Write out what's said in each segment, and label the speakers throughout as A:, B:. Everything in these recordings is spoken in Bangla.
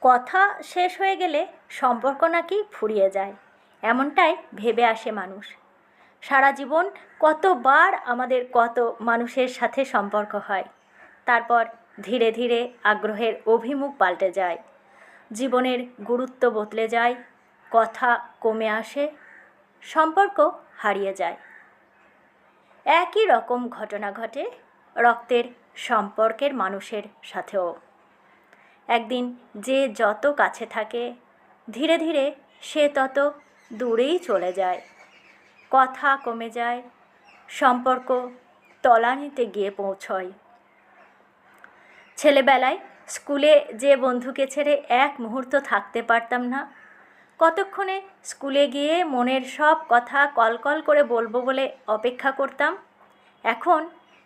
A: কথা শেষ হয়ে গেলে সম্পর্ক নাকি ফুরিয়ে যায়, এমনটাই ভেবে আসে মানুষ। সারা জীবন কতবার আমাদের কত মানুষের সাথে সম্পর্ক হয়, তারপর ধীরে ধীরে আগ্রহের অভিমুখ পাল্টে যায়, জীবনের গুরুত্ব বদলে যায়, কথা কমে আসে, সম্পর্ক হারিয়ে যায়। একই রকম ঘটনা ঘটে রক্তের সম্পর্কের মানুষের সাথেও। একদিন যে যত কাছে থাকে, ধীরে ধীরে সে তত দূরেই চলে যায়, কথা কমে যায়, সম্পর্ক তলানিতে গিয়ে পৌঁছয়। ছেলেবেলায় স্কুলে যে বন্ধুকে ছেড়ে এক মুহূর্ত থাকতে পারতাম না, কতক্ষণে স্কুলে গিয়ে মনের সব কথা কলকল করে বলবো বলে অপেক্ষা করতাম, এখন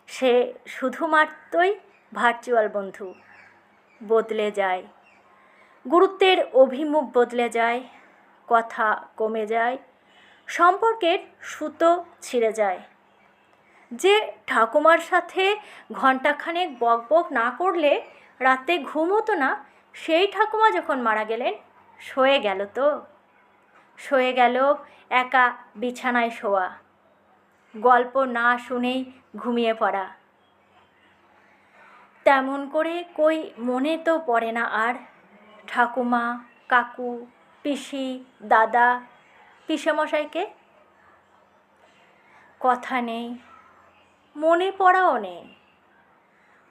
A: সে শুধুমাত্রই ভার্চুয়াল বন্ধু। বদলে যায়, গুরুত্বের অভিমুখ বদলে যায়, কথা কমে যায়, সম্পর্কের সুতো ছিঁড়ে যায়। যে ঠাকুমার সাথে ঘণ্টাখানেক বকবক না করলে রাতে ঘুম হতো না, সেই ঠাকুমা যখন মারা গেলেন, সয়ে গেল তো, সয়ে গেল একা বিছানায় শোয়া, গল্প না শুনেই ঘুমিয়ে পড়া। তেমন করে কই মনে তো পড়ে না আর ঠাকুমা, কাকু, পিসি, দাদা, পিসেমশাইকে। কথা নেই, মনে পড়াও নেই।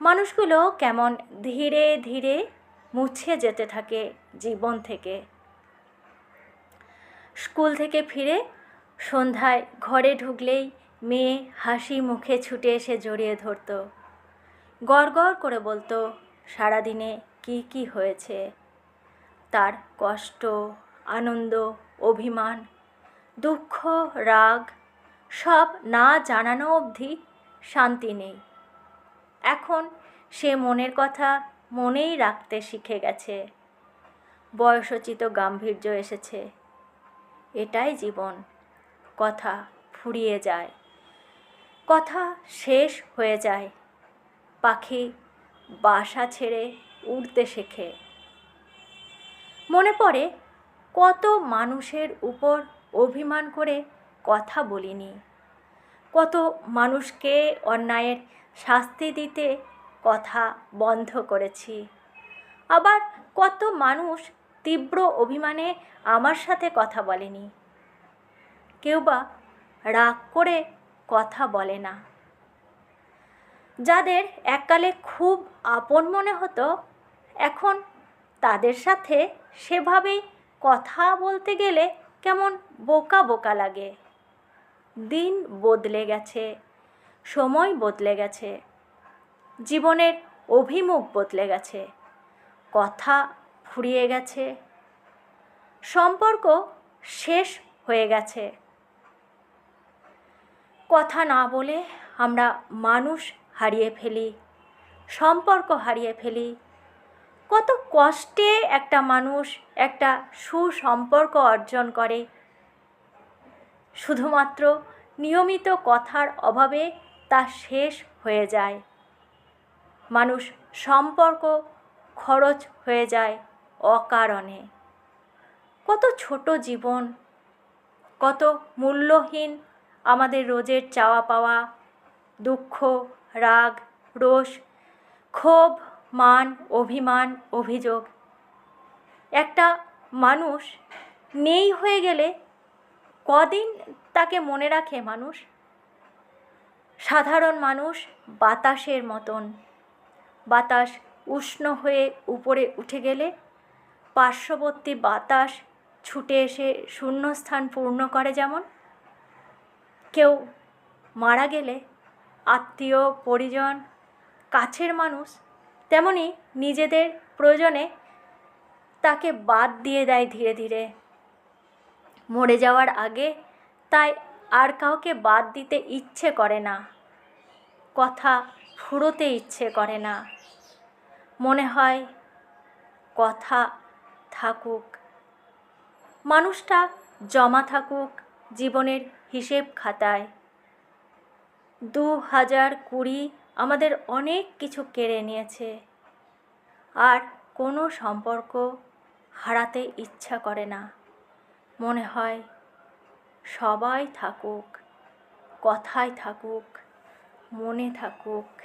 A: মানুষগুলো কেমন ধীরে ধীরে মুছে যেতে থাকে জীবন থেকে। স্কুল থেকে ফিরে সন্ধ্যায় ঘরে ঢুকলেই মেয়ে হাসি মুখে ছুটে এসে জড়িয়ে ধরত, গড়গড় করে বলতো সারাদিনে কি কি হয়েছে, তার কষ্ট, আনন্দ, অভিমান, দুঃখ, রাগ সব না জানানো অবধি শান্তি নেই। এখন সে মনের কথা মনেই রাখতে শিখে গেছে, বয়সোচিত গাম্ভীর্য এসেছে। এটাই জীবন, কথা ফুরিয়ে যায়, কথা শেষ হয়ে যায়, পাখি বাসা ছেড়ে উড়তে শেখে। মনে পড়ে কত মানুষের উপর অভিমান করে কথা বলিনি, কত মানুষকে অন্যায়ের শাস্তি দিতে কথা বন্ধ করেছি, আবার কত মানুষ তীব্র অভিমানে আমার সাথে কথা বলেনি। কেউ বা রাগ করে কথা বলে না। যাদের এককালে খুব আপন মনে হতো, এখন তাদের সাথে সেভাবেই কথা বলতে গেলে কেমন বোকা বোকা লাগে। দিন বদলে গেছে, সময় বদলে গেছে, জীবনের অভিমুখ বদলে গেছে, কথা ফুরিয়ে গেছে, সম্পর্ক শেষ হয়ে গেছে। কথা না বলে আমরা মানুষ হারিয়ে ফেলি, সম্পর্ক হারিয়ে ফেলি। কত কষ্টে একটা মানুষ একটা সুসম্পর্ক অর্জন করে, শুধুমাত্র নিয়মিত কথার অভাবে তা শেষ হয়ে যায়। মানুষ সম্পর্ক খরচ হয়ে যায় অকারণে। কত ছোট জীবন, কত মূল্যহীন আমাদের রোজের চাওয়া পাওয়া, দুঃখ, রাগ, রোষ, ক্ষোভ, মান, অভিমান, অভিযোগ। একটা মানুষ নেই হয়ে গেলে কদিন তাকে মনে রাখে মানুষ? সাধারণ মানুষ বাতাসের মতন, বাতাস উষ্ণ হয়ে উপরে উঠে গেলে পার্শ্ববর্তী বাতাস ছুটে এসে শূন্যস্থান পূর্ণ করে, যেমন কেউ মারা গেলে আত্মীয় পরিজন, কাছের মানুষ তেমনি নিজেদের প্রয়োজনে তাকে বাদ দিয়ে দেয় ধীরে ধীরে। মরে যাওয়ার আগে তাই আর কাউকে বাদ দিতে ইচ্ছে করে না, কথা ফুরোতে ইচ্ছে করে না। মনে হয় কথা থাকুক, মানুষটা জমা থাকুক জীবনের হিসেব খাতায়। 2020 আমাদের অনেক কিছু কেড়ে নিয়েছে, আর কোনো সম্পর্ক হারাতে ইচ্ছা করে না। মনে হয় সবাই থাকুক, কথায় থাকুক, মনে থাকুক।